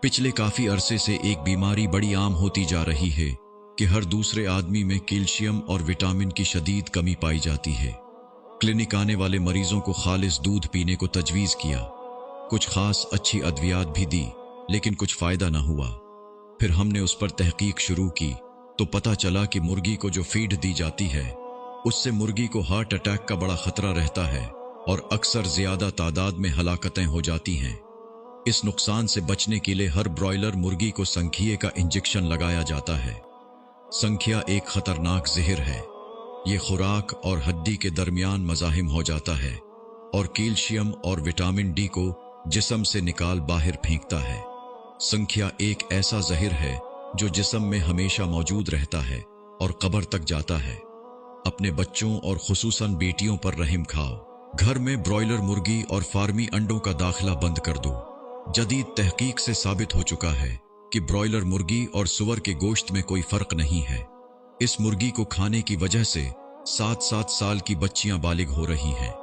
पिछले काफ़ी अरसे से एक बीमारी बड़ी आम होती जा रही है कि हर दूसरे आदमी में कैल्शियम और विटामिन की शदीद कमी पाई जाती है। क्लिनिक आने वाले मरीजों को खालिस दूध पीने को तजवीज़ किया, कुछ खास अच्छी अद्वियात भी दी, लेकिन कुछ फ़ायदा न हुआ। फिर हमने उस पर तहकीक शुरू की तो पता चला कि मुर्गी को जो फीड दी जाती है उससे मुर्गी को हार्ट अटैक का बड़ा खतरा रहता है और अक्सर ज़्यादा तादाद में हलाकतें हो जाती हैं। इस नुकसान से बचने के लिए हर ब्रॉयलर मुर्गी को संखिए का इंजेक्शन लगाया जाता है। संखिया एक खतरनाक जहर है। ये खुराक और हड्डी के दरमियान मज़ाहिम हो जाता है और कैल्शियम और विटामिन डी को जिस्म से निकाल बाहर फेंकता है। संखिया एक ऐसा जहर है जो जिस्म में हमेशा मौजूद रहता है और कब्र तक जाता है। अपने बच्चों और खुसूसन बेटियों पर रहम खाओ। घर में ब्रॉयलर मुर्गी और फार्मी अंडों का दाखिला बंद कर दो। जदीद तहकीक से साबित हो चुका है कि ब्रॉयलर मुर्गी और सुअर के गोश्त में कोई फर्क नहीं है। इस मुर्गी को खाने की वजह से 7-7 साल की बच्चियां बालिग हो रही हैं।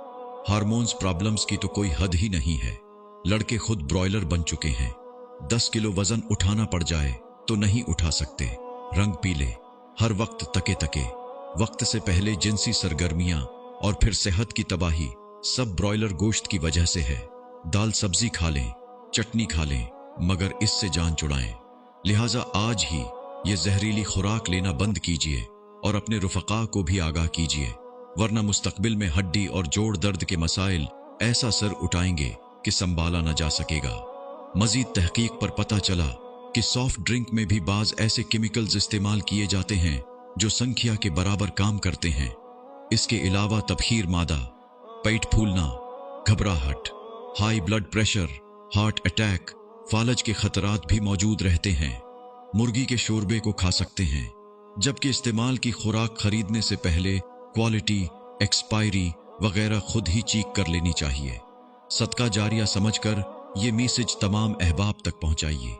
हार्मोन्स प्रॉब्लम्स की तो कोई हद ही नहीं है। लड़के खुद ब्रॉयलर बन चुके हैं। 10 किलो वजन उठाना पड़ जाए तो नहीं उठा सकते। रंग पीले, हर वक्त तके तके, वक्त से पहले जिनसी सरगर्मियां और फिर सेहत की तबाही, सब ब्रॉयलर गोश्त की वजह से है। दाल सब्जी खा लें, चटनी खा लें, मगर इससे जान छुड़ाएं। लिहाजा आज ही ये जहरीली खुराक लेना बंद कीजिए और अपने रुफका को भी आगाह कीजिए, वरना मुस्तकबिल में हड्डी और जोड़ दर्द के मसाइल ऐसा सर उठाएंगे कि संभाला न जा सकेगा। मजीद तहकीक पर पता चला कि सॉफ्ट ड्रिंक में भी बाज ऐसे केमिकल्स इस्तेमाल किए जाते हैं जो संखिया के बराबर काम करते हैं। इसके अलावा तबखीर मादा, पेट फूलना, घबराहट, high blood pressure, heart attack, फालज के खतरात भी मौजूद रहते हैं। मुर्गी के शोरबे को खा सकते हैं, जबकि इस्तेमाल की खुराक खरीदने से पहले क्वालिटी, एक्सपायरी वगैरह खुद ही चीक कर लेनी चाहिए। सदका जारिया समझकर ये मैसेज तमाम अहबाब तक पहुंचाइए।